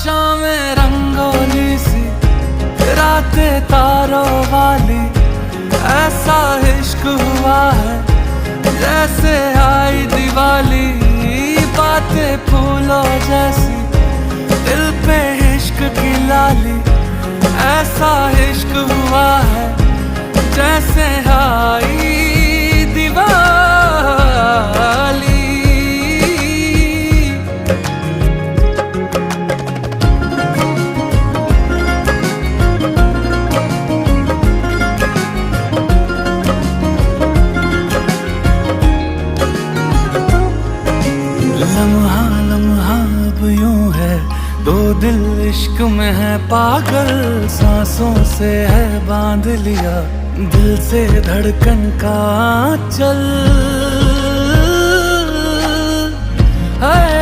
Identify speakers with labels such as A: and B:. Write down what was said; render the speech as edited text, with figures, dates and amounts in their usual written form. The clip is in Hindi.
A: शामें रंगोली सी, रातें तारों वाली, ऐसा इश्क हुआ है जैसे आई दिवाली। बातें फूलों जैसी, दिल पे इश्क की लाली, ऐसा इश्क हुआ है जैसे आई दिवाली। लम्हा लम्हा अब यूं है, दो दिल इश्क में है पागल, सांसों से है बांध लिया दिल से धड़कन का चल है।